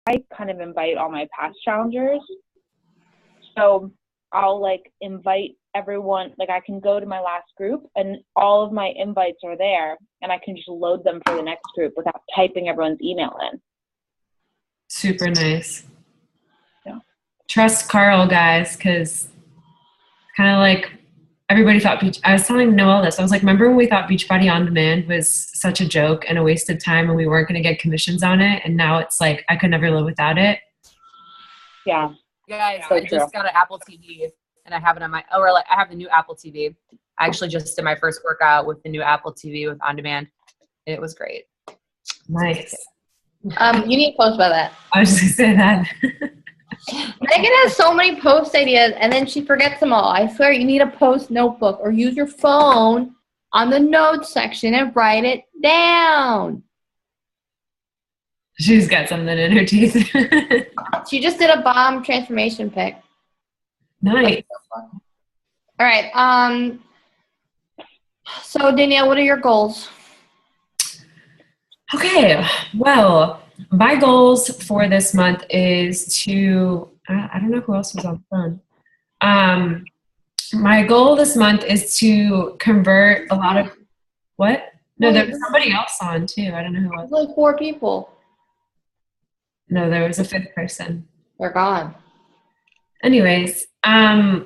kind of invite all my past challengers. So I'll like invite everyone, like I can go to my last group and all of my invites are there and I can just load them for the next group without typing everyone's email in. Super nice. Yeah. Trust Carl, guys, because kind of like everybody thought I was telling Noelle this. I was like, remember when we thought Beachbody On Demand was such a joke and a waste of time and we weren't going to get commissions on it? And now it's like, I could never live without it. Yeah. Guys, I just got an Apple TV and I have it on my, I have the new Apple TV. I actually just did my first workout with the new Apple TV with On Demand. It was great. Nice. You need to post about that. I was just going to say that. Megan has so many post ideas and then she forgets them all. I swear you need a post notebook or use your phone on the notes section and write it down. She's got something in her teeth. She just did a bomb transformation pic. Nice. All right. So Danielle, what are your goals? Okay. Well, my goals for this month is to, I don't know who else was on the phone. My goal this month is to convert a lot of, what? No, there was somebody else on too. I don't know who it was. Like 4 people. No, there was a 5th person. They're gone. Anyways, my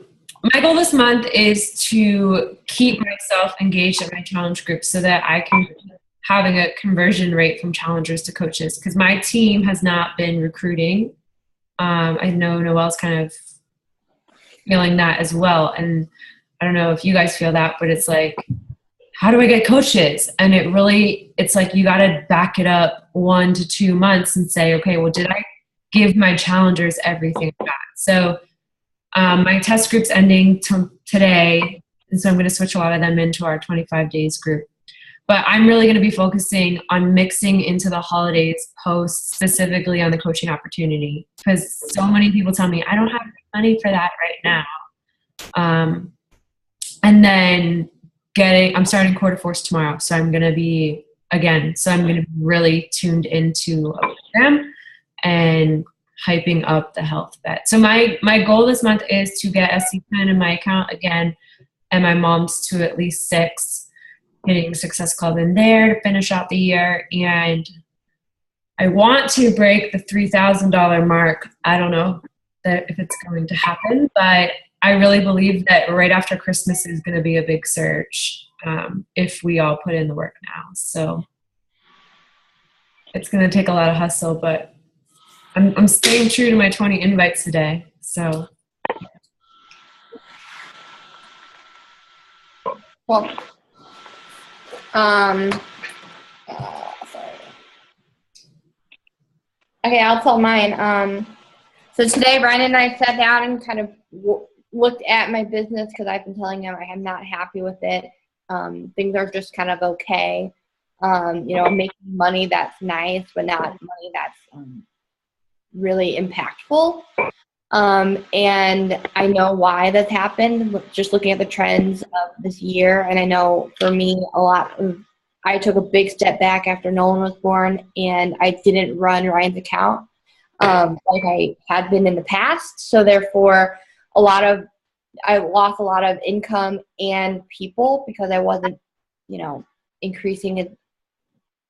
goal this month is to keep myself engaged at my challenge group so that I can having a conversion rate from challengers to coaches, because my team has not been recruiting. I know Noelle's kind of feeling that as well. And I don't know if you guys feel that, but it's like, how do I get coaches? And it's like you got to back it up 1 to 2 months and say, okay, well, did I give my challengers everything I got? So my test group's ending today, and so I'm going to switch a lot of them into our 25 days group. But I'm really going to be focusing on mixing into the holidays posts, specifically on the coaching opportunity, because so many people tell me, I don't have money for that right now. And then I'm starting quarter force tomorrow. So I'm going to be really tuned into a program and hyping up the health bet. So my goal this month is to get SC10 in my account again, and my mom's to at least 6. Hitting Success Club in there to finish out the year. And I want to break the $3,000 mark. I don't know if it's going to happen, but I really believe that right after Christmas is going to be a big surge if we all put in the work now. So it's going to take a lot of hustle, but I'm staying true to my 20 invites today. So. Well, sorry. Okay, I'll tell mine. So today, Ryan and I sat down and kind of looked at my business because I've been telling him I am not happy with it. Things are just kind of okay. I'm making money that's nice, but not money that's really impactful. And I know why that's happened, just looking at the trends of this year. And I know for me, I took a big step back after Nolan was born, and I didn't run Ryan's account like I had been in the past. So therefore, I lost a lot of income and people because I wasn't, increasing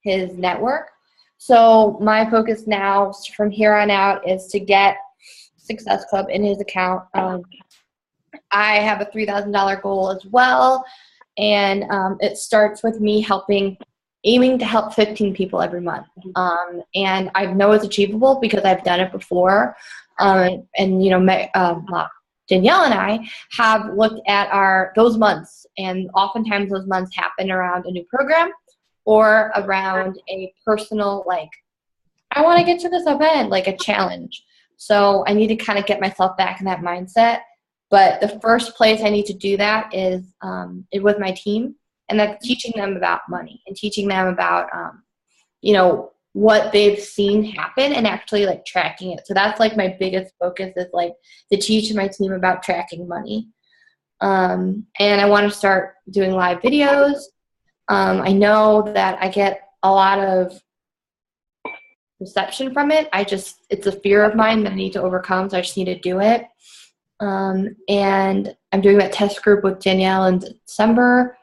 his network. So my focus now from here on out is to get Success Club in his account. I have a $3,000 goal as well, and it starts with me aiming to help 15 people every month. And I know it's achievable because I've done it before. Danielle and I have looked at those months, and oftentimes those months happen around a new program or around a personal, like, I want to get to this event, like a challenge. So I need to kind of get myself back in that mindset. But the first place I need to do that is with my team, and that's teaching them about money and teaching them about, what they've seen happen and actually like tracking it. So that's like my biggest focus is like to teach my team about tracking money. And I want to start doing live videos. I know that I get a lot of reception from it. It's a fear of mine that I need to overcome, so I just need to do it. And I'm doing that test group with Danielle in December.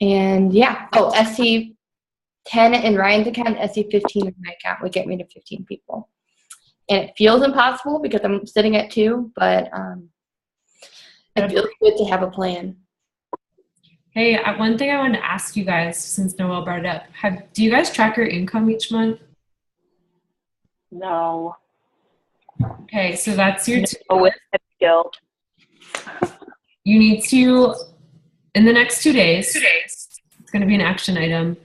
And yeah, SC10 in Ryan's account, SC15 in my account would get me to 15 people. And it feels impossible because I'm sitting at 2, but it feels good to have a plan. Hey, one thing I wanted to ask you guys, since Noelle brought it up, do you guys track your income each month? No. Okay, so that's your with guilt. You need to, in the next 2 days, it's going to be an action item,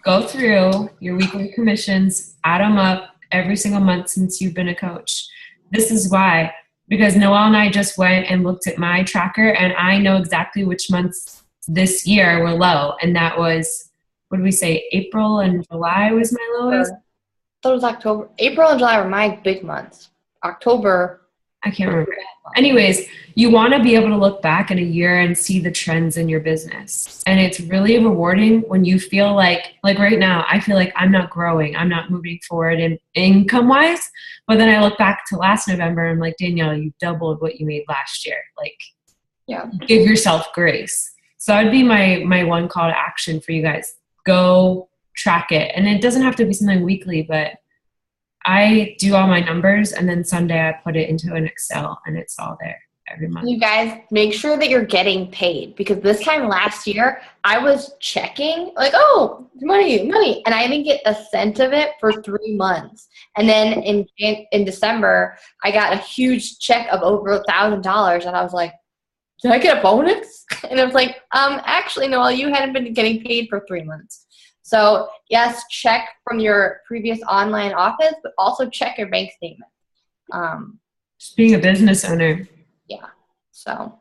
go through your weekly commissions, add them up every single month since you've been a coach. This is why, because Noelle and I just went and looked at my tracker, and I know exactly which months this year were low, and that was, what did we say, April and July was my lowest? I thought it was October. April and July were my big months. October, I can't remember. Anyways, you want to be able to look back in a year and see the trends in your business. And it's really rewarding when you feel like right now, I feel like I'm not growing. I'm not moving forward in income-wise. But then I look back to last November and I'm like, Danielle, you doubled what you made last year. Yeah, give yourself grace. So that would be my one call to action for you guys. Go track it. And it doesn't have to be something weekly, but I do all my numbers, and then Sunday I put it into an Excel, and it's all there every month. You guys make sure that you're getting paid, because this time last year I was checking money, and I didn't get a cent of it for 3 months. And then in December I got a huge check of over $1,000, and I was like, did I get a bonus? And I was like, actually, Noelle, you hadn't been getting paid for 3 months. So yes, check from your previous online office, but also check your bank statement. Just being a business owner. Yeah. So.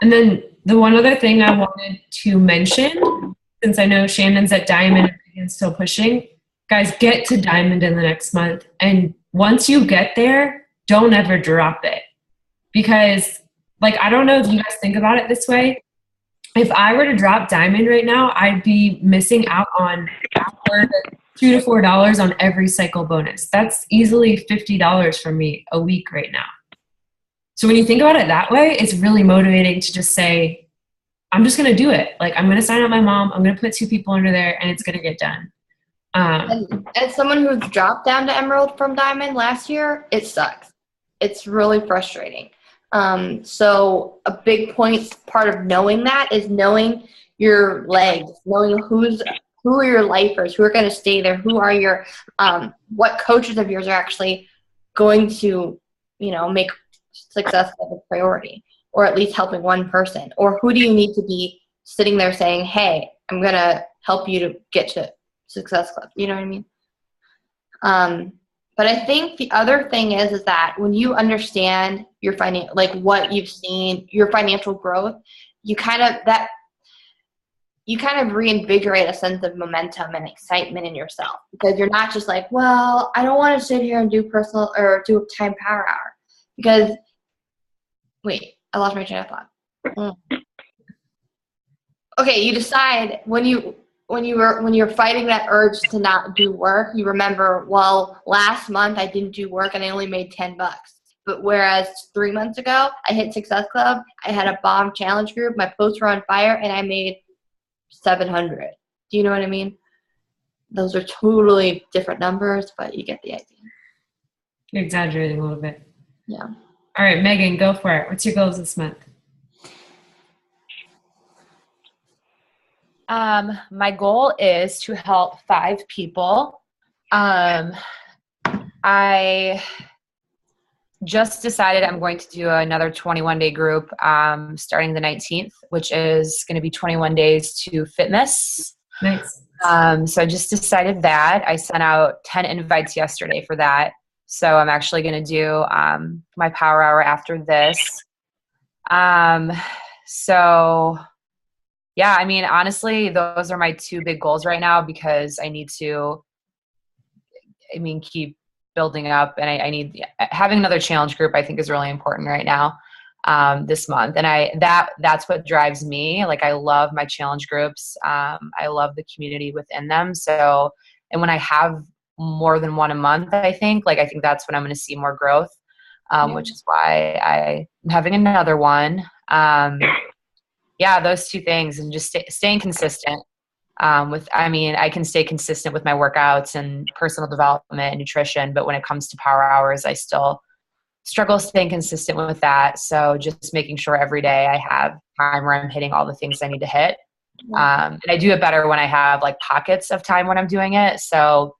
And then the one other thing I wanted to mention, since I know Shannon's at Diamond and still pushing, guys, get to Diamond in the next month. And once you get there, don't ever drop it. Because, I don't know if you guys think about it this way. If I were to drop Diamond right now, I'd be missing out on $2 to $4 on every cycle bonus. That's easily $50 for me a week right now. So when you think about it that way, it's really motivating to just say, I'm just going to do it. I'm going to sign up my mom. I'm going to put 2 people under there, and it's going to get done. And as someone who's dropped down to Emerald from Diamond last year, it sucks. It's really frustrating. So a big part of knowing that is knowing your legs, knowing who are your lifers, who are going to stay there, who are your, what coaches of yours are actually going to, make success a priority, or at least helping one person, or who do you need to be sitting there saying, hey, I'm going to help you to get to Success Club. You know what I mean? But I think the other thing is that when you understand your what you've seen, your financial growth, you kind of reinvigorate a sense of momentum and excitement in yourself, because you're not just like, well, I don't want to sit here and do personal or do a time power hour, because wait, I lost my train of thought. Okay, you decide when you're fighting that urge to not do work, you remember, well, last month I didn't do work and I only made $10. But whereas 3 months ago, I hit Success Club, I had a bomb challenge group, my posts were on fire, and I made 700. Do you know what I mean? Those are totally different numbers, but you get the idea. You're exaggerating a little bit. Yeah. All right, Megan, go for it. What's your goals this month? My goal is to help 5 people. I just decided I'm going to do another 21-day group starting the 19th, which is going to be 21 days to fitness. Nice. So I just decided that. I sent out 10 invites yesterday for that. So I'm actually going to do my power hour after this. So yeah, I mean, honestly, those are my 2 big goals right now, because I need to, keep building up, and I need having another challenge group. I think is really important right now, this month, and that's what drives me. I love my challenge groups. I love the community within them. So, and when I have more than one a month, I think. Like, I think that's when I'm going to see more growth, which is why I'm having another one. Yeah, those two things, and just staying consistent. I can stay consistent with my workouts and personal development and nutrition, but when it comes to power hours, I still struggle staying consistent with that. So just making sure every day I have time where I'm hitting all the things I need to hit. And I do it better when I have like pockets of time when I'm doing it. So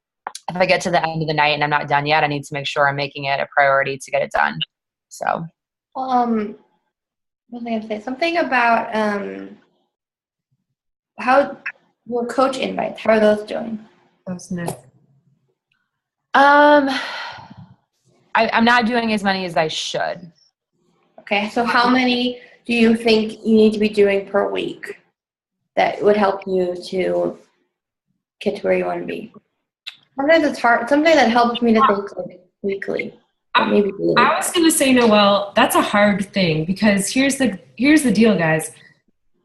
if I get to the end of the night and I'm not done yet, I need to make sure I'm making it a priority to get it done. So, what was I going to say? Something about how your coach invites. How are those doing? Those nice. I'm not doing as many as I should. Okay, so how many do you think you need to be doing per week that would help you to get to where you want to be? Sometimes it's hard. Sometimes that helps me to think like weekly. Or maybe daily. I was going to say, Noelle, that's a hard thing, because here's the deal, guys.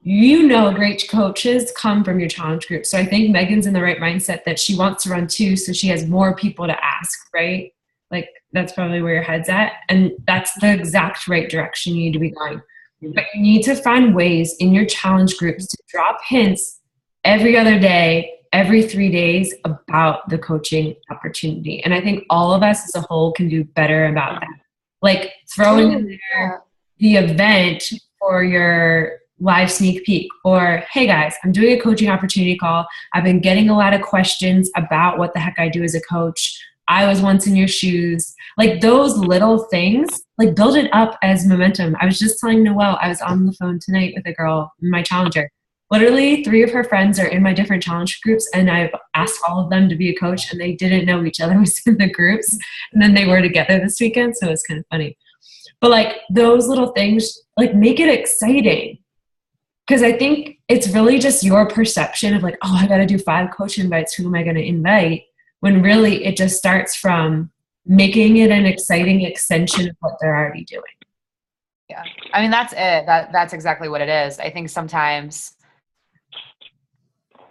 Great coaches come from your challenge group. So I think Megan's in the right mindset that she wants to run too, so she has more people to ask, right? Like, that's probably where your head's at. And that's the exact right direction you need to be going. But you need to find ways in your challenge groups to drop hints every other day, every 3 days about the coaching opportunity. And I think all of us as a whole can do better about that. Like throwing in there the event for your live sneak peek, or, hey guys, I'm doing a coaching opportunity call. I've been getting a lot of questions about what the heck I do as a coach. I was once in your shoes. Like those little things, like build it up as momentum. I was just telling Noelle, I was on the phone tonight with a girl, my challenger. Literally 3 of her friends are in my different challenge groups, and I've asked all of them to be a coach, and they didn't know each other was in the groups. And then they were together this weekend, so it's kind of funny. But like those little things, like make it exciting. Because I think it's really just your perception of like, oh, I got to do 5 coach invites. Who am I going to invite? When really it just starts from making it an exciting extension of what they're already doing. Yeah. I mean, that's it. That's exactly what it is. I think sometimes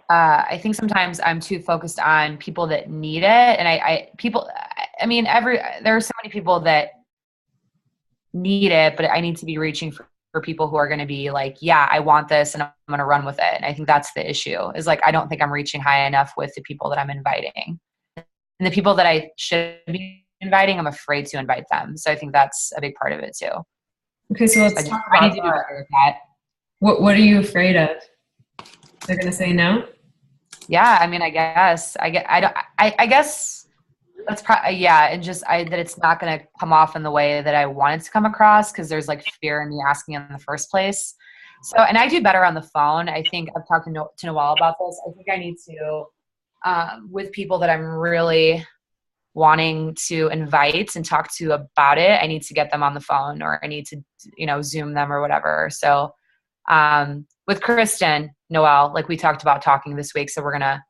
I'm too focused on people that need it. And there are so many people that need it, but I need to be reaching for people who are going to be like, yeah, I want this and I'm going to run with it. And I think that's the issue, is like, I don't think I'm reaching high enough with the people that I'm inviting. And the people that I should be inviting, I'm afraid to invite them. So I think that's a big part of it too. Okay, so let's talk about I need to do better with that. What are you afraid of? They're going to say no? Yeah, I mean, I guess that's probably, and just that it's not going to come off in the way that I want it to come across, because there's like fear in me asking in the first place. So, and I do better on the phone. I think I've talked to Noelle about this. I think I need to, with people that I'm really wanting to invite and talk to about it, I need to get them on the phone, or I need to, Zoom them or whatever. So, with Kristen, Noelle, like we talked about talking this week. So we're going to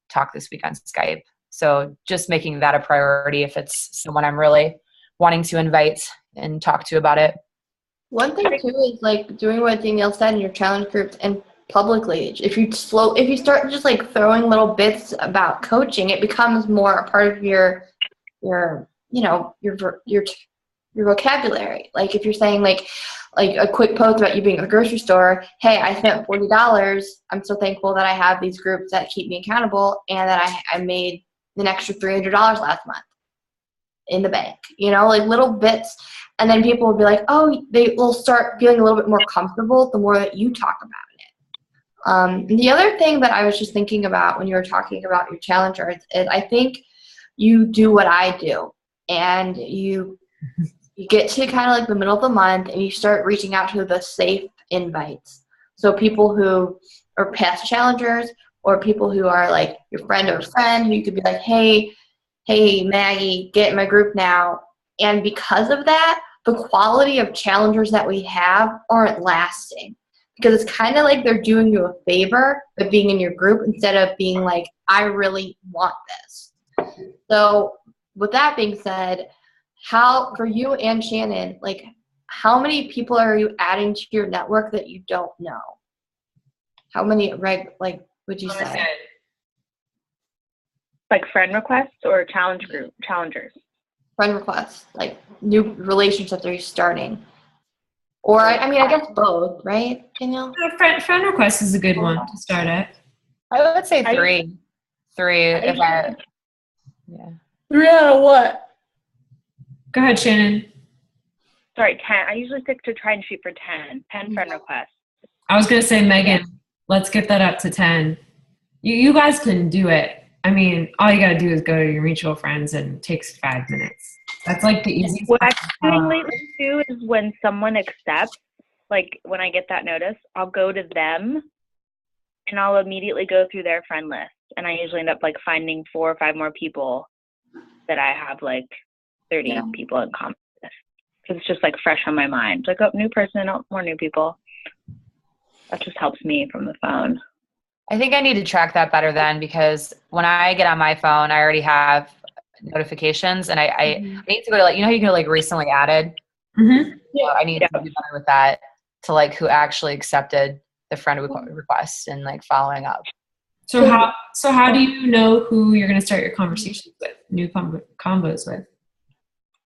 talk this week on Skype. So just making that a priority if it's someone I'm really wanting to invite and talk to about it. One thing too is like doing what Danielle said in your challenge groups and publicly. If you start just like throwing little bits about coaching, it becomes more a part of your vocabulary. Like if you're saying like a quick post about you being at the grocery store, hey, I spent $40. I'm so thankful that I have these groups that keep me accountable, and that I made an extra $300 last month in the bank, like little bits. And then people will be like, oh, they will start feeling a little bit more comfortable the more that you talk about it. The other thing that I was just thinking about when you were talking about your challengers is I think you do what I do, and you get to kind of like the middle of the month and you start reaching out to the safe invites. So people who are past challengers, or people who are like your friend or friend, who you could be like, hey, Maggie, get in my group now. And because of that, the quality of challengers that we have aren't lasting, because it's kind of like they're doing you a favor by being in your group instead of being like, I really want this. So with that being said, how, for you and Shannon, like how many people are you adding to your network that you don't know? How many, would you say? Like friend requests or challengers? Friend requests, like new relationships are you starting? Or, I mean, I guess both, right, Danielle? Friend request is a good one to start at. I would say three. Yeah. 3 out of what? Go ahead, Shannon. Sorry, 10. I usually stick to try and shoot for 10 friend requests. I was going to say, Megan, let's get that up to 10. You guys can do it. I mean, all you got to do is go to your mutual friends and it takes 5 minutes. That's like the easiest. What I'm doing lately too is when someone accepts, like when I get that notice, I'll go to them and I'll immediately go through their friend list. And I usually end up like finding 4 or 5 more people that I have like 30 people in common with. Because it's just like fresh on my mind. Like, oh, new person, oh, more new people. That just helps me from the phone. I think I need to track that better then, because when I get on my phone, I already have notifications, and I need to go to, like, you know how you can like recently added? Mm-hmm. So I need to do better with that, to like who actually accepted the friend request and like following up. So how do you know who you're going to start your conversations with, new combos with?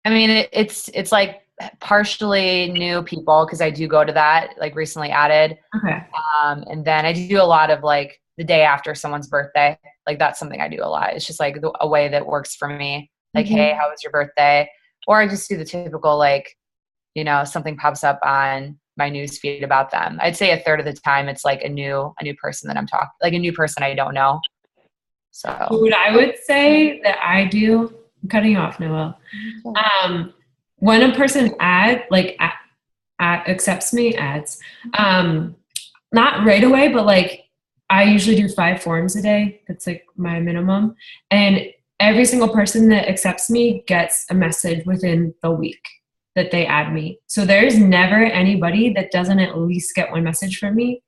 I mean, it's like partially new people, because I do go to that, like recently added. Okay. And then I do a lot of like the day after someone's birthday. Like that's something I do a lot. It's just like a way that works for me. Like, hey, how was your birthday? Or I just do the typical, like, you know, something pops up on my news feed about them. I'd say a third of the time it's like a new person that I'm talking, like a new person I don't know. So what I would say that I do, I'm cutting you off, Noelle. When a person accepts me, not right away, but like I usually do 5 forms a day. That's like my minimum. And every single person that accepts me gets a message within the week that they add me. So there's never anybody that doesn't at least get one message from me.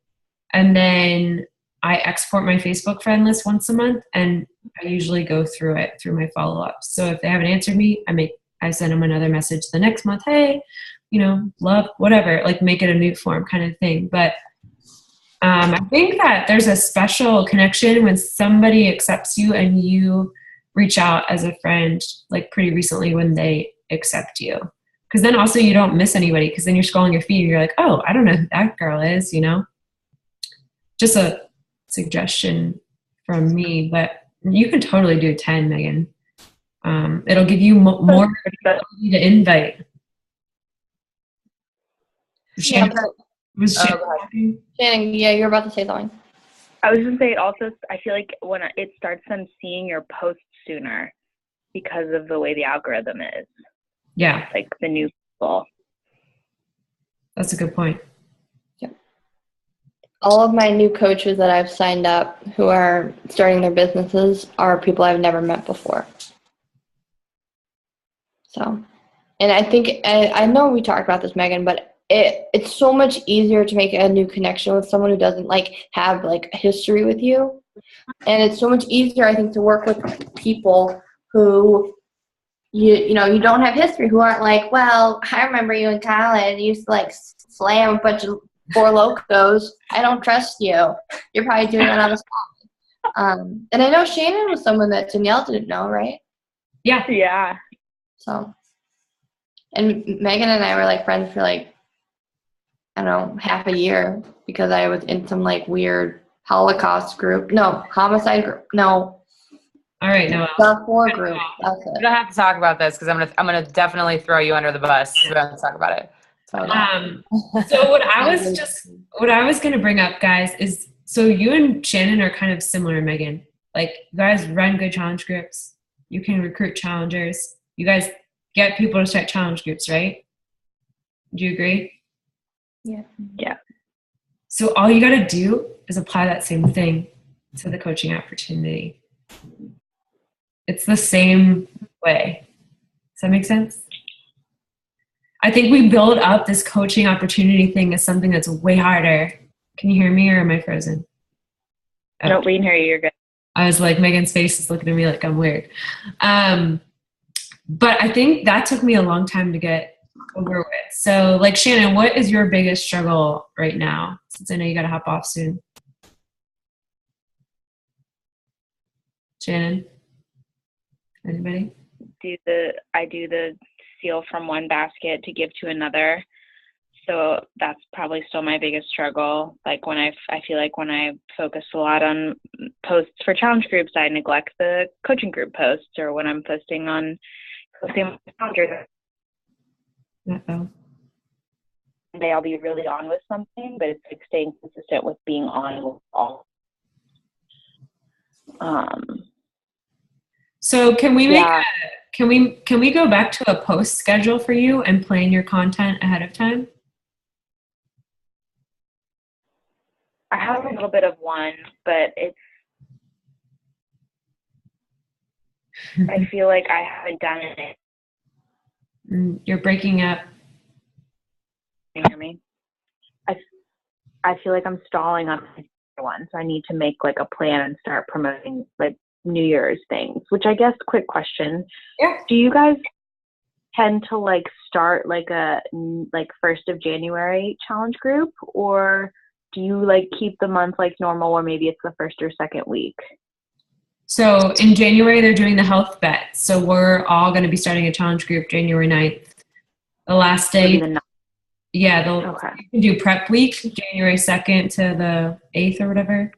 And then I export my Facebook friend list once a month, and I usually go through it through my follow-ups. So if they haven't answered me, I send them another message the next month. Hey, you know, love, whatever, like make it a new form kind of thing. But I think that there's a special connection when somebody accepts you and you reach out as a friend, like pretty recently when they accept you. Because then also you don't miss anybody, because then you're scrolling your feed and you're like, oh, I don't know who that girl is, you know? Just a suggestion from me, but you can totally do 10, Megan. It'll give you more ability to invite. Shannon, Shannon, yeah, you're about to say something. I was going to say also, I feel like when it starts them seeing your posts sooner because of the way the algorithm is. Yeah. Like the new people. That's a good point. Yep. All of my new coaches that I've signed up who are starting their businesses are people I've never met before. So, and I think, I know we talked about this, Megan, but it's so much easier to make a new connection with someone who doesn't like have like a history with you. And it's so much easier, I think, to work with people who you don't have history, who aren't like, well, I remember you in college, you used to like slam a bunch of Four Locos. I don't trust you. You're probably doing it on the spot. And I know Shannon was someone that Danielle didn't know, right? Yeah. Yeah. So, and Megan and I were like friends for like, I don't know, half a year, because I was in some like weird Holocaust group. No, homicide group. No. All right, Noelle. The 4 group. That's we it. don't have to talk about this, because I'm gonna definitely throw you under the bus. We don't have to talk about it. So what I was going to bring up, guys, is so you and Shannon are kind of similar, Megan. Like, you guys run good challenge groups. You can recruit challengers. You guys get people to start challenge groups, right? Do you agree? Yeah. Yeah. So all you got to do is apply that same thing to the coaching opportunity. It's the same way. Does that make sense? I think we build up this coaching opportunity thing as something that's way harder. Can you hear me, or am I frozen? Oh. No, we can hear you. You're good. I was like, Megan's face is looking at me like I'm weird. But I think that took me a long time to get over with. So, like, Shannon, what is your biggest struggle right now? Since I know you got to hop off soon. Shannon? Anybody? I do the steal from one basket to give to another. So that's probably still my biggest struggle. Like when I feel like when I focus a lot on posts for challenge groups, I neglect the coaching group posts, or when I'm posting calendar, Uh-oh. I'll be really on with something, but it's like staying consistent with being on with all. So can we can we go back to a post schedule for you and plan your content ahead of time? I have a little bit of one, but I feel like I haven't done it. You're breaking up. Can you hear me? I feel like I'm stalling on one, so I need to make like a plan and start promoting like New Year's things. Which I guess, quick question: Yeah. Do you guys tend to like start like a 1st of January challenge group, or do you like keep the month like normal, or maybe it's the first or second week? So in January, they're doing the health bet. So we're all going to be starting a challenge group January 9th. The last day, they'll do prep week, January 2nd to the 8th or whatever.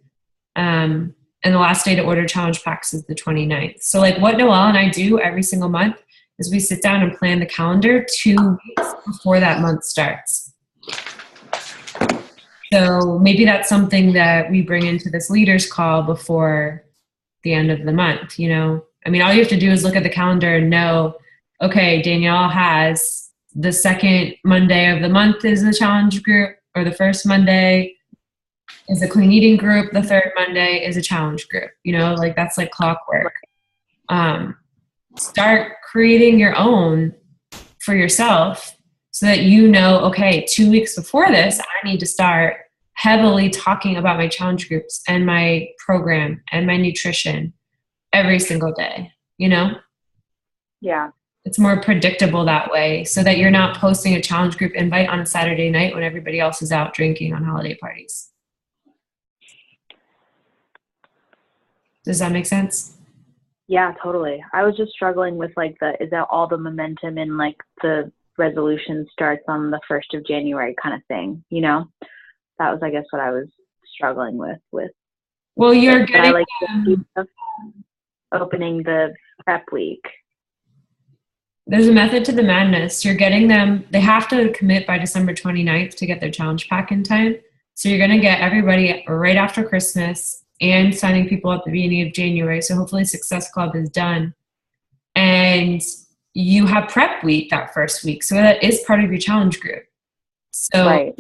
And the last day to order challenge packs is the 29th. So like what Noelle and I do every single month is we sit down and plan the calendar 2 weeks before that month starts. So maybe that's something that we bring into this leaders call before the end of the month, you know? I mean, all you have to do is look at the calendar and know, okay, Danielle has the second Monday of the month is a challenge group, or the first Monday is a clean eating group, the third Monday is a challenge group, you know, like that's like clockwork. Start creating your own for yourself so that you know, okay, 2 weeks before this, I need to start heavily talking about my challenge groups and my program and my nutrition every single day, you know? Yeah. It's more predictable that way so that you're not posting a challenge group invite on a Saturday night when everybody else is out drinking on holiday parties. Does that make sense? Yeah, totally. I was just struggling with like is that all the momentum in like the resolution starts on the 1st of January kind of thing, you know? That was, I guess, what I was struggling with. Well, you're getting opening the prep week. There's a method to the madness. You're getting them, they have to commit by December 29th to get their challenge pack in time. So you're going to get everybody right after Christmas and signing people at the beginning of January. So hopefully Success Club is done. And you have prep week that first week. So that is part of your challenge group. So, right.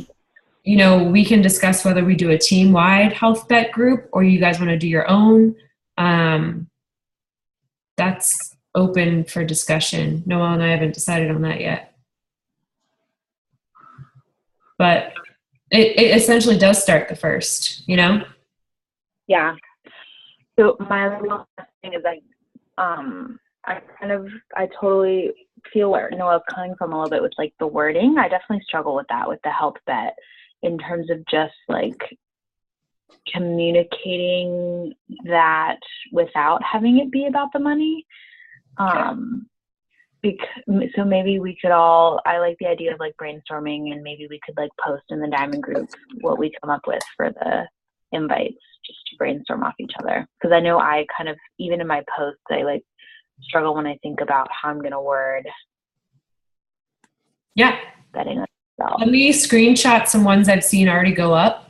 You know, we can discuss whether we do a team-wide health bet group or you guys want to do your own. That's open for discussion. Noelle and I haven't decided on that yet. But it essentially does start the first, you know? Yeah. So my other little thing is like, I totally feel where Noelle's coming from a little bit with like the wording. I definitely struggle with that with the health bet in terms of just like communicating that without having it be about the money. So maybe we could all, I like the idea of like brainstorming, and maybe we could like post in the Diamond group what we come up with for the invites, just to brainstorm off each other. Because I know I kind of, even in my posts, I like struggle when I think about how I'm going to word. Yeah. Betting on myself. Let me screenshot some ones I've seen already go up,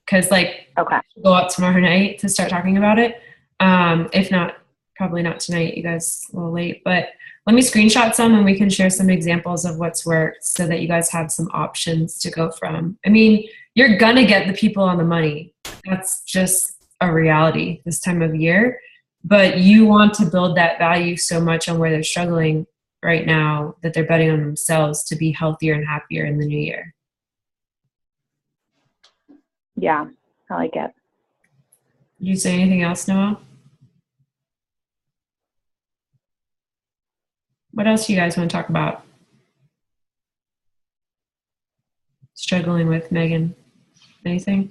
because like go up tomorrow night to start talking about it. If not, probably not tonight. You guys a little late, but let me screenshot some and we can share some examples of what's worked so that you guys have some options to go from. I mean, you're gonna get the people on the money. That's just a reality this time of year, but you want to build that value so much on where they're struggling right now that they're betting on themselves to be healthier and happier in the new year. Yeah, I like it. Did you say anything else, Noelle? What else do you guys want to talk about? Struggling with, Megan? Anything?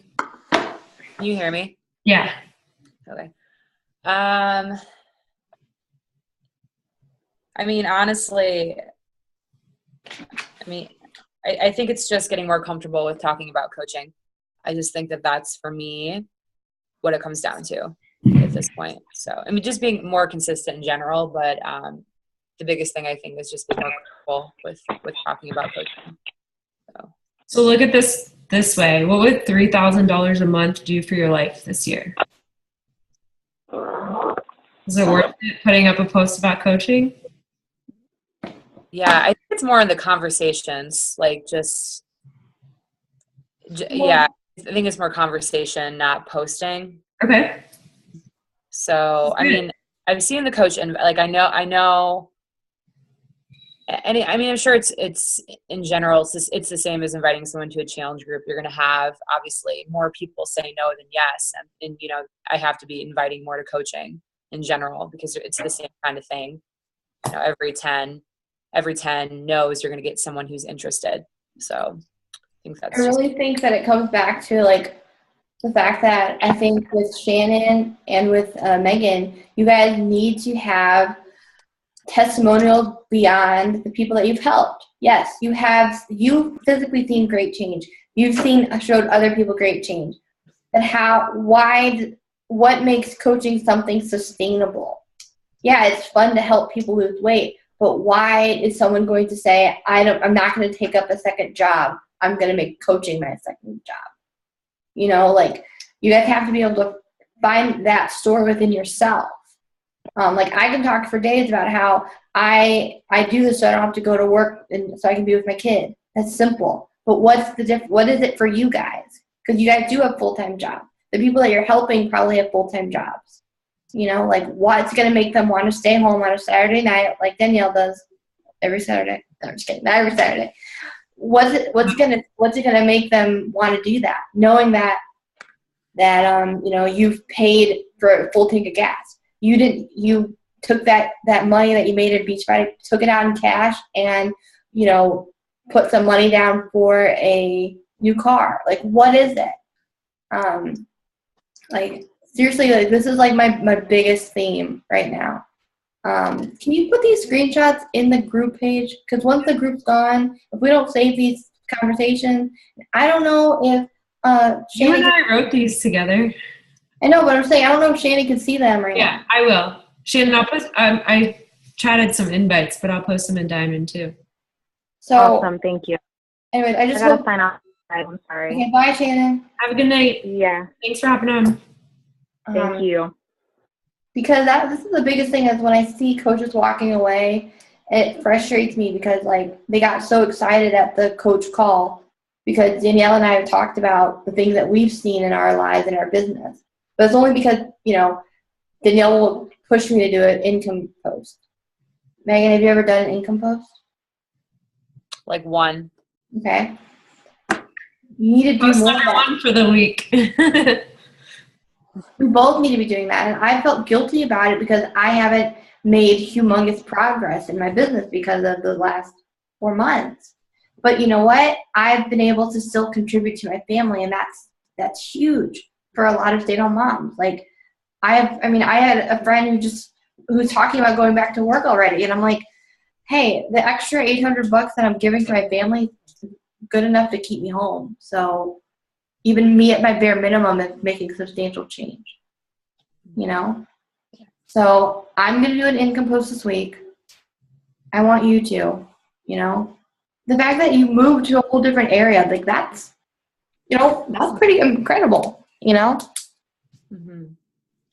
Can you hear me? Yeah. Okay. I mean, honestly, I think it's just getting more comfortable with talking about coaching. I just think that that's, for me, what it comes down to at this point. So, I mean, just being more consistent in general, but the biggest thing I think is just being more comfortable with talking about coaching. So look at this way. What would $3,000 a month do for your life this year? Is it worth it putting up a post about coaching? Yeah, I think it's more in the conversations, like yeah, I think it's more conversation, not posting. Okay. So, I mean, I've seen the coach, and like, I know, and I mean, I'm sure it's in general, it's the same as inviting someone to a challenge group. You're going to have, obviously, more people say no than yes. And, you know, I have to be inviting more to coaching in general because it's the same kind of thing. You know, every 10 no's, you're going to get someone who's interested. So I think that's I really think that it comes back to like the fact that I think with Shannon and with Megan, you guys need to have testimonials beyond the people that you've helped. Yes, you physically seen great change. You've showed other people great change. And what makes coaching something sustainable? Yeah, it's fun to help people lose weight, but why is someone going to say, I'm not going to take up a second job. I'm going to make coaching my second job. You know, like, you guys have to be able to find that story within yourself. Like, I can talk for days about how I do this so I don't have to go to work and so I can be with my kid. That's simple. But what is it for you guys? Because you guys do have full-time jobs. The people that you're helping probably have full-time jobs. You know, like, what's going to make them want to stay home on a Saturday night like Danielle does every Saturday? No, I'm just kidding. Not every Saturday. What's gonna make them want to do that? Knowing that you know, you've paid for a full tank of gas. You took that money that you made at Beach Friday, took it out in cash, and, you know, put some money down for a new car. Like, what is it? Like, seriously, like, this is like my biggest theme right now. Can you put these screenshots in the group page? Because once the group's gone, if we don't save these conversations, I don't know if You and I wrote these together. I know, but I'm saying I don't know if Shannon can see them right now. Yeah, I will. Shannon, I'll post. I chatted some invites, but I'll post them in Diamond too. So awesome, thank you. Anyway, I gotta sign off. I'm sorry. Okay, bye, Shannon. Have a good night. Yeah. Thanks for hopping on. Thank you. Because this is the biggest thing, is when I see coaches walking away, it frustrates me because, like, they got so excited at the coach call because Danielle and I have talked about the things that we've seen in our lives and our business. But it's only because, you know, Danielle will push me to do an income post. Megan, have you ever done an income post? like one. Okay. You need to do Post more. number one for the week. We both need to be doing that. And I felt guilty about it because I haven't made humongous progress in my business because of the last 4 months. But you know what? I've been able to still contribute to my family, and that's huge for a lot of stay-at-home moms. Like, I had a friend who's talking about going back to work already, and I'm like, hey, the extra $800 that I'm giving to my family is good enough to keep me home. So even me at my bare minimum is making substantial change, you know? So I'm going to do an income post this week. I want you to, you know? The fact that you moved to a whole different area, like, that's pretty incredible, you know? Mm-hmm.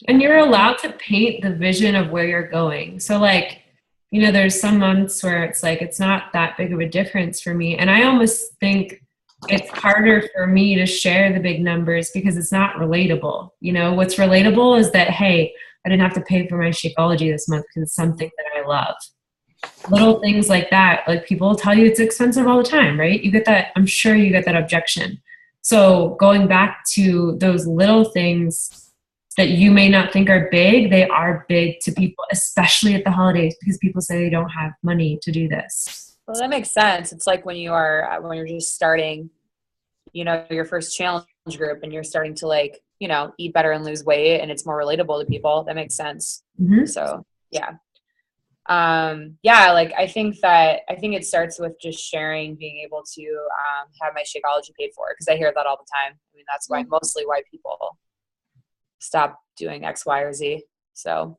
And you're allowed to paint the vision of where you're going. So, like, you know, there's some months where it's like, it's not that big of a difference for me. And I almost think it's harder for me to share the big numbers because it's not relatable. You know, what's relatable is that, hey, I didn't have to pay for my Shakeology this month because it's something that I love. Little things like that, like, people will tell you it's expensive all the time, right? You get that, I'm sure you get that objection. So going back to those little things that you may not think are big, they are big to people, especially at the holidays, because people say they don't have money to do this. Well, that makes sense. It's like when you're just starting, you know, your first challenge group, and you're starting to, like, you know, eat better and lose weight, and it's more relatable to people. That makes sense. Mm-hmm. So, yeah. Yeah, like I think it starts with just sharing, being able to have my Shakeology paid for, because I hear that all the time. I mean, that's mostly why people stop doing X, Y, or Z. So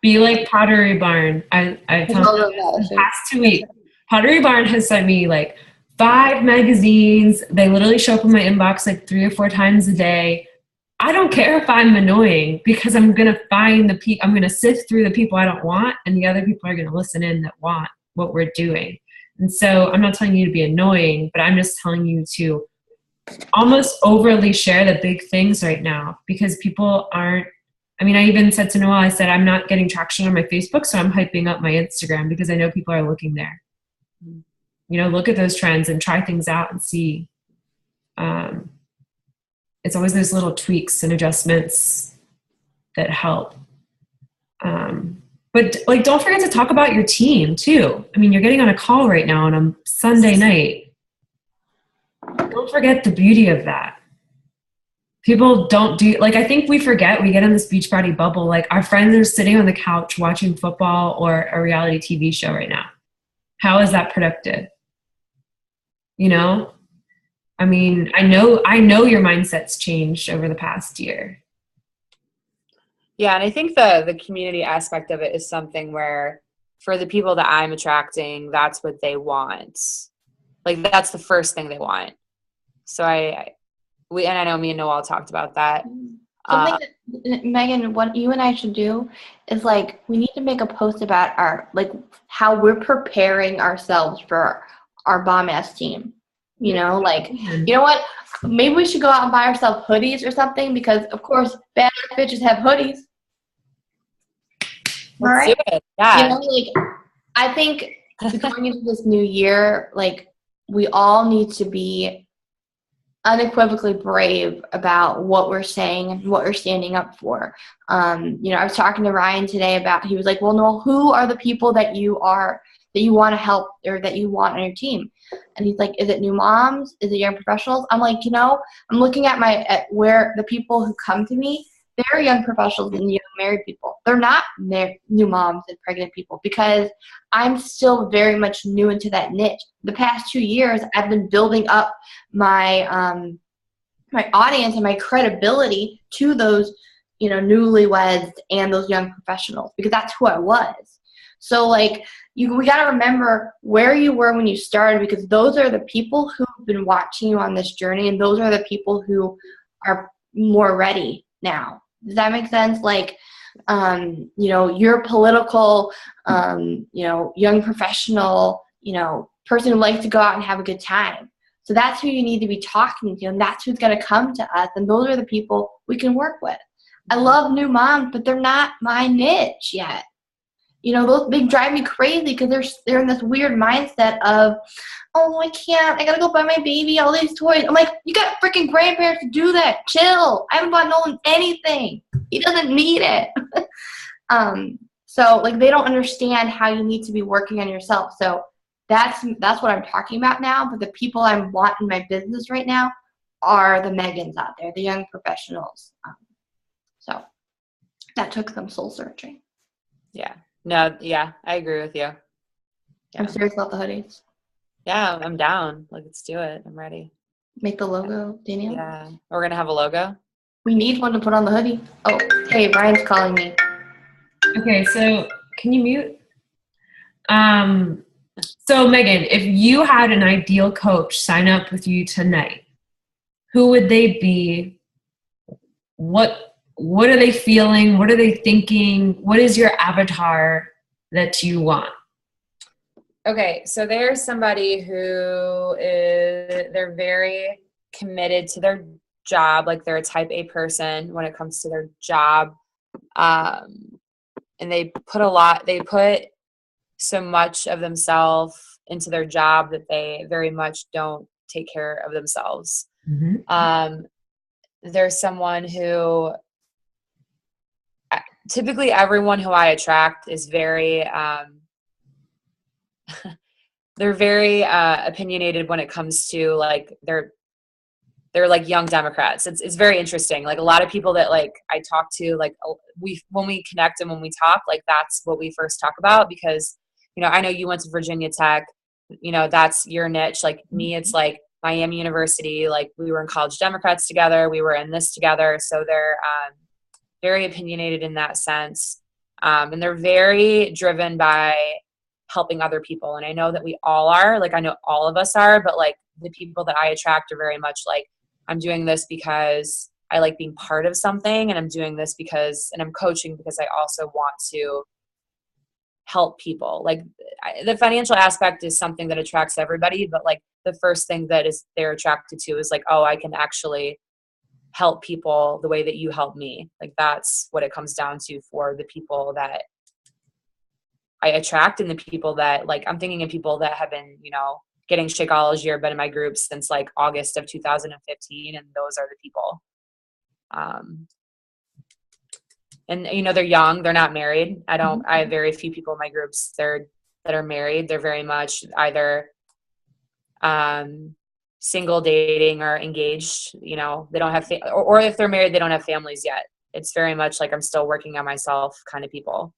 be like Pottery Barn. I tell them the past 2 weeks, Pottery Barn has sent me like 5 magazines. They literally show up in my inbox like 3 or 4 times a day. I don't care if I'm annoying, because I'm gonna find I'm gonna sift through the people I don't want, and the other people are gonna listen in that want what we're doing. And so I'm not telling you to be annoying, but I'm just telling you to almost overly share the big things right now, because people aren't. I mean, I even said to Noel, I said, I'm not getting traction on my Facebook, so I'm hyping up my Instagram because I know people are looking there. You know, look at those trends and try things out and see. It's always those little tweaks and adjustments that help. But like, don't forget to talk about your team too. I mean, you're getting on a call right now on a Sunday night. Don't forget the beauty of that. People don't do, like, I think we forget, we get in this Beachbody bubble. Like, our friends are sitting on the couch watching football or a reality TV show right now. How is that productive? You know? I mean, I know your mindset's changed over the past year. Yeah, and I think the community aspect of it is something where, for the people that I'm attracting, that's what they want. Like, that's the first thing they want. So I know me and Noel talked about that. Something that, Megan, what you and I should do is, like, we need to make a post about how we're preparing ourselves for our bomb ass team. You know, like, you know what? Maybe we should go out and buy ourselves hoodies or something, because of course bad bitches have hoodies. All right. Do it. Yeah. You know, like, I think going into this new year, like, we all need to be unequivocally brave about what we're saying and what we're standing up for. You know, I was talking to Ryan today he was like, well, no, who are the people that you want to help or that you want on your team? And he's like, is it new moms? Is it young professionals? I'm like, you know, I'm looking at where the people who come to me, they're young professionals and young married people. They're not new moms and pregnant people, because I'm still very much new into that niche. The past 2 years, I've been building up my my audience and my credibility to those, you know, newlyweds and those young professionals, because that's who I was. So, like, we got to remember where you were when you started, because those are the people who've been watching you on this journey, and those are the people who are more ready now. Does that make sense? Like, you know, your political, you know, young professional, you know, person who likes to go out and have a good time. So that's who you need to be talking to, and that's who's going to come to us, and those are the people we can work with. I love new moms, but they're not my niche yet. You know, they drive me crazy, because they're in this weird mindset of, oh, I can't. I got to go buy my baby all these toys. I'm like, you got freaking grandparents to do that. Chill. I haven't bought Nolan anything. He doesn't need it. So, like, they don't understand how you need to be working on yourself. So that's what I'm talking about now. But the people I want in my business right now are the Megans out there, the young professionals. So that took some soul searching. Yeah. No, yeah, I agree with you. Yeah. I'm serious about the hoodies. Yeah, I'm down. Like, let's do it. I'm ready. Make the logo, Danielle. Yeah. We're going to have a logo? We need one to put on the hoodie. Oh, hey, Ryan's calling me. Okay, so can you mute? So Megan, if you had an ideal coach sign up with you tonight, who would they be? What are they feeling? What are they thinking? What is your avatar that you want? Okay, so there's somebody they're very committed to their job. Like, they're a type A person when it comes to their job. And they put so much of themselves into their job that they very much don't take care of themselves. Mm-hmm. There's someone who, typically everyone who I attract is very, they're very opinionated when it comes to, like, their they're like young Democrats. It's very interesting. Like a lot of people that like I talk to, like when we connect and when we talk, like that's what we first talk about because, you know, I know you went to Virginia Tech, you know, that's your niche. Like me, it's like Miami University, like we were in College Democrats together. We were in this together. So they're very opinionated in that sense. And they're very driven by helping other people. And I know that we all are, like, I know all of us are, but like the people that I attract are very much like, I'm doing this because I like being part of something. And I'm doing this because, and I'm coaching because I also want to help people. Like the financial aspect is something that attracts everybody, but like the first thing that is they're attracted to is like, oh, I can actually help people the way that you help me. Like that's what it comes down to for the people that I attract and the people that like, I'm thinking of people that have been, you know, getting Shakeology or been in my groups since like August of 2015. And those are the people. And you know, they're young, they're not married. I have very few people in my groups that are married. They're very much either single, dating, or engaged. You know, they don't have or if they're married, they don't have families yet. It's very much like I'm still working on myself kind of people.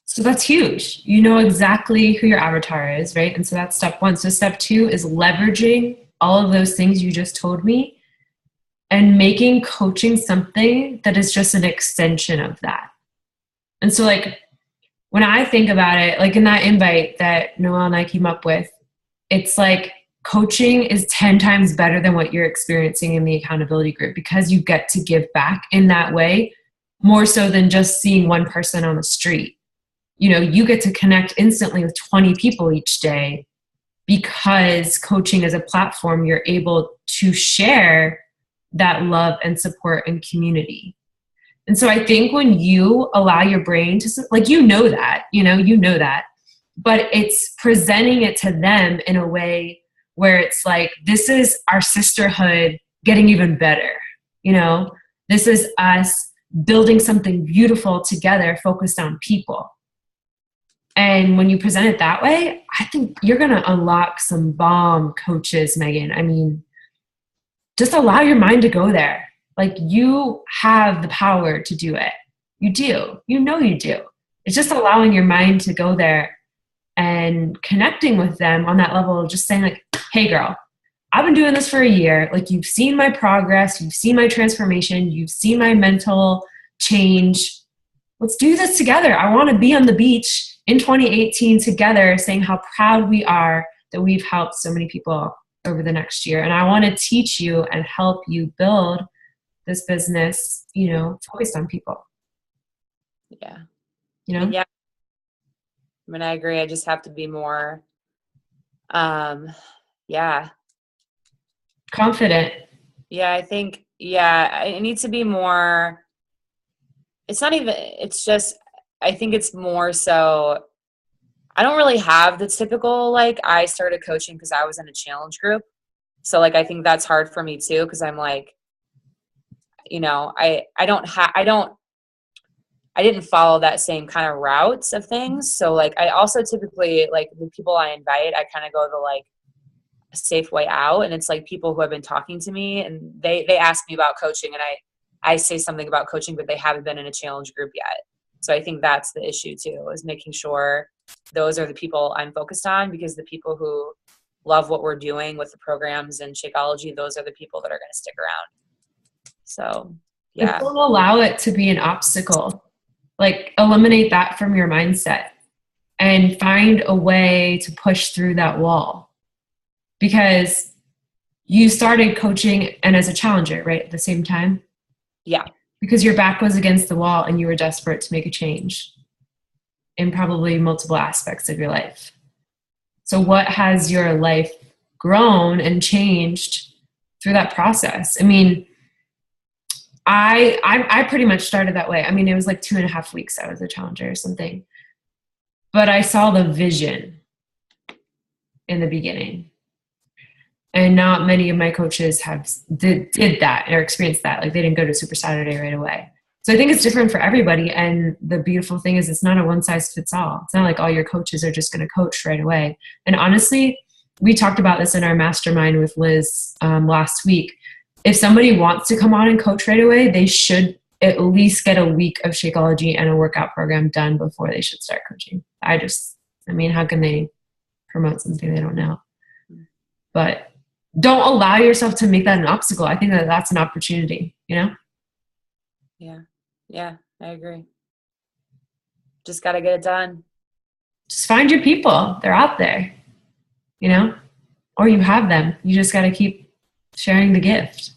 So that's huge. You know exactly who your avatar is, right? And so that's step one. So step two is leveraging all of those things you just told me and making coaching something that is just an extension of that. And so like when I think about it, like in that invite that Noelle and I came up with, it's like coaching is 10 times better than what you're experiencing in the accountability group because you get to give back in that way more so than just seeing one person on the street. You know, you get to connect instantly with 20 people each day because coaching is a platform you're able to share that love and support and community. And so I think when you allow your brain to, like, you know that, but it's presenting it to them in a way where it's like, this is our sisterhood getting even better. You know, this is us building something beautiful together focused on people. And when you present it that way, I think you're going to unlock some bomb coaches, Megan. I mean, just allow your mind to go there. Like you have the power to do it. You do. You know you do. It's just allowing your mind to go there and connecting with them on that level of just saying like, hey girl, I've been doing this for a year. Like you've seen my progress. You've seen my transformation. You've seen my mental change. Let's do this together. I want to be on the beach in 2018 together saying how proud we are that we've helped so many people over the next year. And I want to teach you and help you build this business, you know, focused on people. Yeah. You know? Yeah. I mean, I agree. I just have to be more, confident. Yeah, I think, I need to be more, I think it's more so, I don't really have the typical, like, I started coaching because I was in a challenge group. So, like, I think that's hard for me too, because I'm like, you know, I didn't follow that same kind of routes of things. So, like, I also typically, like, the people I invite, I kind of go the, like, a safe way out. And it's, like, people who have been talking to me, and they ask me about coaching, and I say something about coaching, but they haven't been in a challenge group yet. So I think that's the issue too, is making sure those are the people I'm focused on, because the people who love what we're doing with the programs and Shakeology, those are the people that are going to stick around. So, yeah. Don't allow it to be an obstacle. Like eliminate that from your mindset and find a way to push through that wall, because you started coaching and as a challenger, right? At the same time. Yeah. Because your back was against the wall and you were desperate to make a change in probably multiple aspects of your life. So what has your life grown and changed through that process? I mean, I pretty much started that way. I mean, it was like 2.5 weeks I was a challenger or something. But I saw the vision in the beginning. And not many of my coaches did that or experienced that. Like they didn't go to Super Saturday right away. So I think it's different for everybody. And the beautiful thing is it's not a one size fits all. It's not like all your coaches are just going to coach right away. And honestly, we talked about this in our mastermind with Liz last week. If somebody wants to come on and coach right away, they should at least get a week of Shakeology and a workout program done before they should start coaching. I mean, how can they promote something they don't know? But don't allow yourself to make that an obstacle. I think that that's an opportunity, you know? Yeah, I agree. Just got to get it done. Just find your people. They're out there, you know? Or you have them. You just got to keep sharing the gift.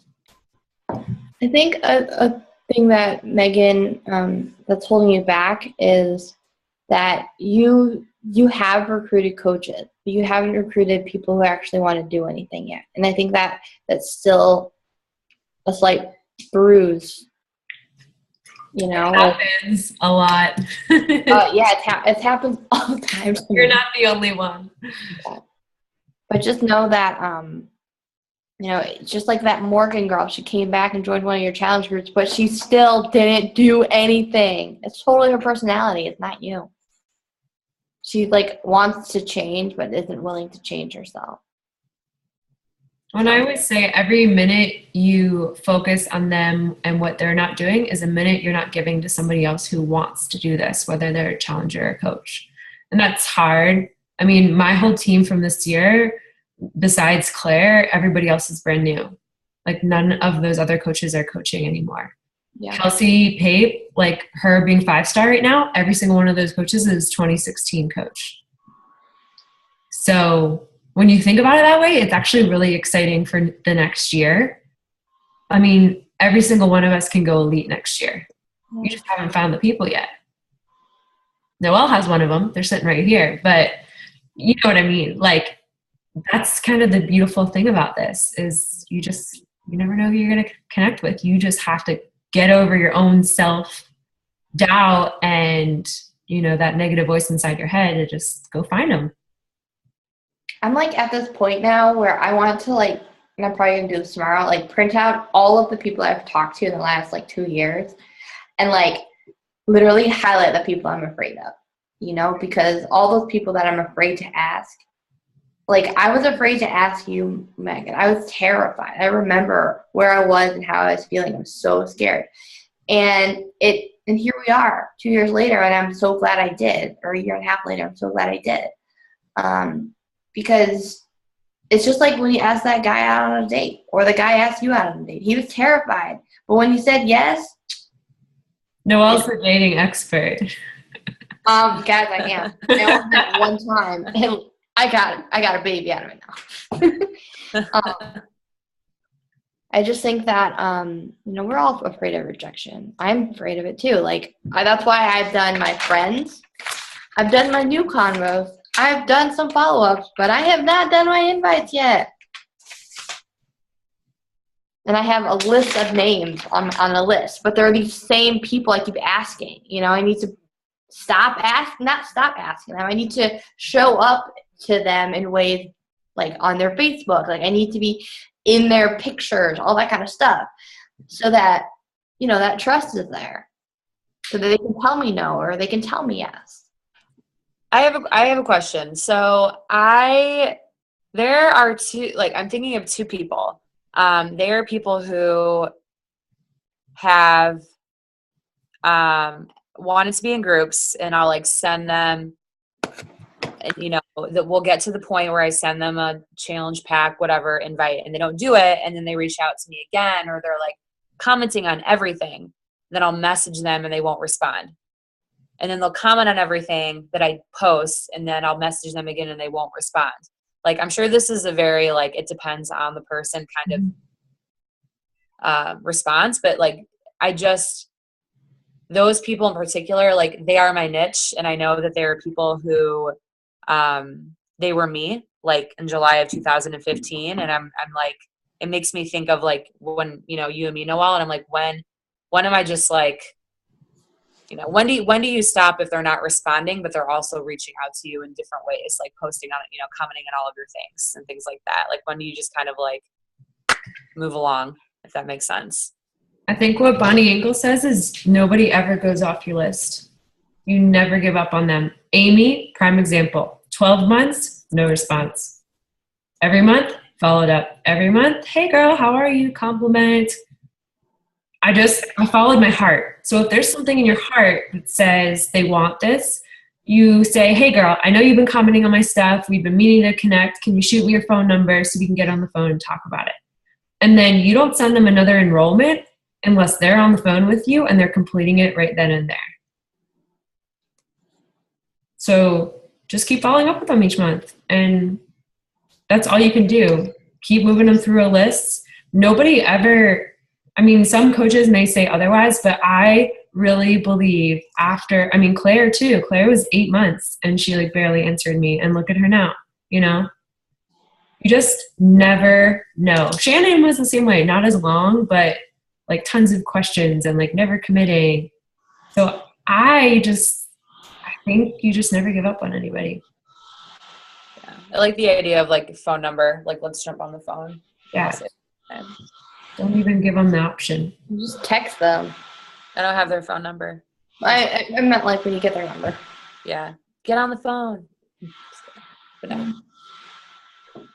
I think a thing that Megan, that's holding you back is that you have recruited coaches, but you haven't recruited people who actually want to do anything yet. And I think that's still a slight bruise, you know. It happens a lot. Yeah, it happens all the time. You're not the only one. Yeah. But just know that, you know, just like that Morgan girl, she came back and joined one of your challenge groups, but she still didn't do anything. It's totally her personality. It's not you. She like wants to change, but isn't willing to change herself. And I always say every minute you focus on them and what they're not doing is a minute you're not giving to somebody else who wants to do this, whether they're a challenger or a coach. And that's hard. I mean, my whole team from this year, besides Claire, everybody else is brand new. Like none of those other coaches are coaching anymore. Yeah. Kelsey Pape, like her being 5-star right now, every single one of those coaches is 2016 coach. So when you think about it that way, it's actually really exciting for the next year. I mean, every single one of us can go elite next year. You just haven't found the people yet. Noelle has one of them. They're sitting right here. But you know what I mean? Like, that's kind of the beautiful thing about this is you never know who you're going to connect with. You just have to get over your own self-doubt and, you know, that negative voice inside your head and just go find them. I'm like at this point now where I want to like, and I'm probably going to do this tomorrow, like print out all of the people I've talked to in the last like 2 years and like literally highlight the people I'm afraid of, you know, because all those people that I'm afraid to ask, like I was afraid to ask you, Megan. I was terrified. I remember where I was and how I was feeling. I'm so scared. And here we are 2 years later, and I'm so glad I did, or a year and a half later, I'm so glad I did. Because it's just like when you ask that guy out on a date, or the guy asked you out on a date. He was terrified. But when you said yes. Noelle's the dating expert. Guys, I am. I only did it one time, and I got a baby out of it now. I just think that, you know, we're all afraid of rejection. I'm afraid of it too. Like, that's why I've done my friends. I've done my new convos. I've done some follow-ups, but I have not done my invites yet. And I have a list of names on a list, but there are these same people I keep asking. You know, I need to not stop asking them. I need to show up to them in ways like on their Facebook. Like I need to be in their pictures, all that kind of stuff, so that, you know, that trust is there, so that they can tell me no or they can tell me yes. I have a question. So there are two, like I'm thinking of two people. There are people who have wanted to be in groups, and I'll like send them, you know, that we'll get to the point where I send them a challenge pack, whatever, invite, and they don't do it. And then they reach out to me again, or they're like commenting on everything. Then I'll message them and they won't respond. And then they'll comment on everything that I post, and then I'll message them again and they won't respond. Like, I'm sure this is a very, like, it depends on the person kind of response, but like, those people in particular, like they are my niche. And I know that there are people who, they were me, like in July of 2015. And I'm like, it makes me think of like when, you know, you and me, Noelle, and I'm like, when am I just like, you know, when do you stop if they're not responding, but they're also reaching out to you in different ways, like posting on it, you know, commenting on all of your things and things like that. Like, when do you just kind of like move along, if that makes sense? I think what Bonnie Engel says is nobody ever goes off your list. You never give up on them. Amy, prime example, 12 months, no response. Every month, followed up. Every month, hey girl, how are you? Compliment. I followed my heart. So if there's something in your heart that says they want this, you say, hey girl, I know you've been commenting on my stuff. We've been meaning to connect. Can you shoot me your phone number so we can get on the phone and talk about it? And then you don't send them another enrollment unless they're on the phone with you and they're completing it right then and there. So just keep following up with them each month. And that's all you can do. Keep moving them through a list. Nobody ever, I mean, some coaches may say otherwise, but I really believe after, I mean, Claire too. Claire was 8 months and she like barely answered me, and look at her now, you know? You just never know. Shannon was the same way, not as long, but like tons of questions and like never committing. So I think you just never give up on anybody. Yeah. I like the idea of like phone number, like let's jump on the phone. Yeah. Don't even give them the option. Just text them. I don't have their phone number. I meant like when you get their number. Yeah. Get on the phone. But no.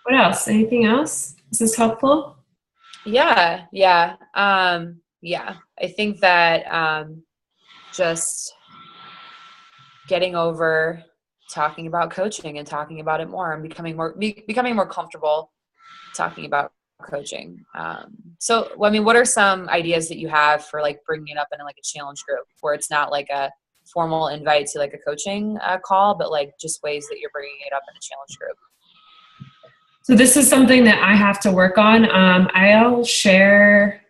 What else? Anything else? Is this helpful? Yeah. I think that just getting over talking about coaching and talking about it more and becoming more comfortable talking about coaching. So, I mean, what are some ideas that you have for like bringing it up in like a challenge group where it's not like a formal invite to like a coaching call, but like just ways that you're bringing it up in a challenge group? So this is something that I have to work on. I'll share,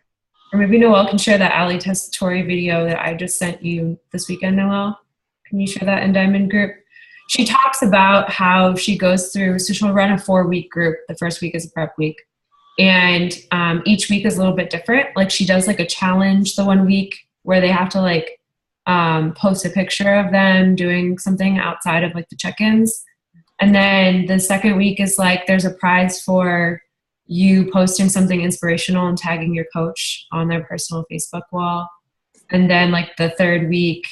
or maybe Noelle can share that Ali Tessitore video that I just sent you this weekend, Noelle. Can you share that in Diamond Group? She talks about how she goes through, so she'll run a 4-week group. The first week is a prep week. And each week is a little bit different. Like she does like a challenge the 1 week where they have to like post a picture of them doing something outside of like the check-ins. And then the second week is like there's a prize for you posting something inspirational and tagging your coach on their personal Facebook wall. And then like the third week,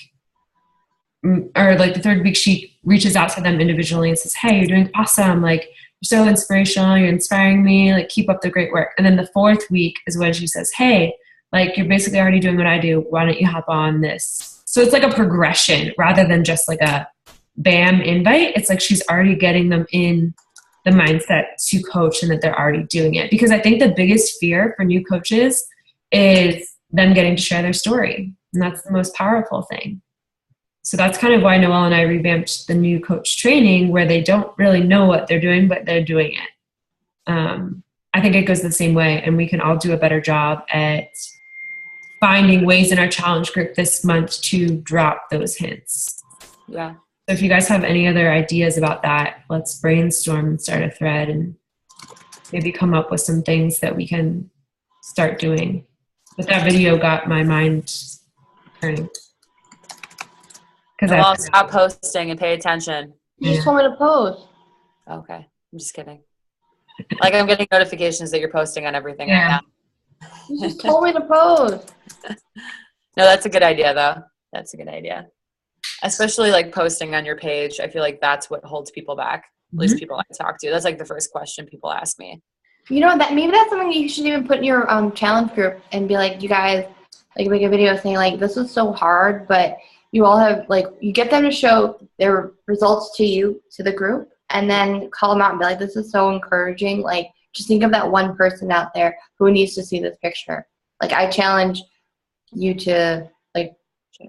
she reaches out to them individually and says, hey, you're doing awesome. Like, you're so inspirational. You're inspiring me. Like, keep up the great work. And then the fourth week is when she says, hey, like, you're basically already doing what I do. Why don't you hop on this? So it's like a progression rather than just like a bam invite. It's like she's already getting them in the mindset to coach and that they're already doing it. Because I think the biggest fear for new coaches is them getting to share their story. And that's the most powerful thing. So that's kind of why Noelle and I revamped the new coach training, where they don't really know what they're doing, but they're doing it. I think it goes the same way, and we can all do a better job at finding ways in our challenge group this month to drop those hints. Yeah. So if you guys have any other ideas about that, let's brainstorm and start a thread and maybe come up with some things that we can start doing. But that video got my mind turning. I'll stop posting and pay attention. You just told me to post. Okay. I'm just kidding. Like I'm getting notifications that you're posting on everything right now. You just told me to post. No, that's a good idea though. That's a good idea. Especially like posting on your page. I feel like that's what holds people back. At least people I talk to. That's like the first question people ask me. You know, that maybe that's something you should even put in your challenge group and be like, you guys, like make a video saying like, this is so hard, but you all have, like, you get them to show their results to you, to the group, and then call them out and be like, this is so encouraging. Like, just think of that one person out there who needs to see this picture. Like, I challenge you to, like,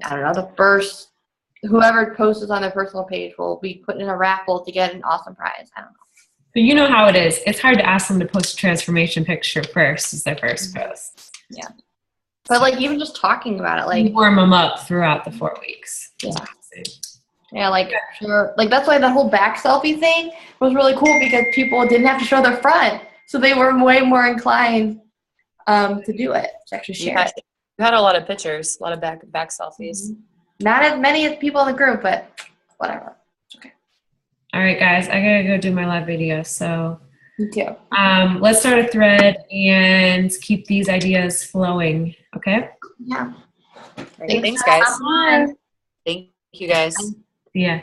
I don't know, the first, whoever posts on their personal page will be put in a raffle to get an awesome prize. I don't know. But you know how it is. It's hard to ask them to post a transformation picture first as their first post. Yeah. But, like, even just talking about it, like... You warm them up throughout the 4 weeks. Yeah. Yeah, like, sure. Like, that's why the whole back selfie thing was really cool because people didn't have to show their front. So they were way more inclined to do it, to actually share it. You had a lot of pictures, a lot of back selfies. Mm-hmm. Not as many as people in the group, but whatever. It's okay. All right, guys. I got to go do my live video, so... Me too. Let's start a thread and keep these ideas flowing. Okay? Yeah. Thanks guys. Bye. Thank you guys. Yeah.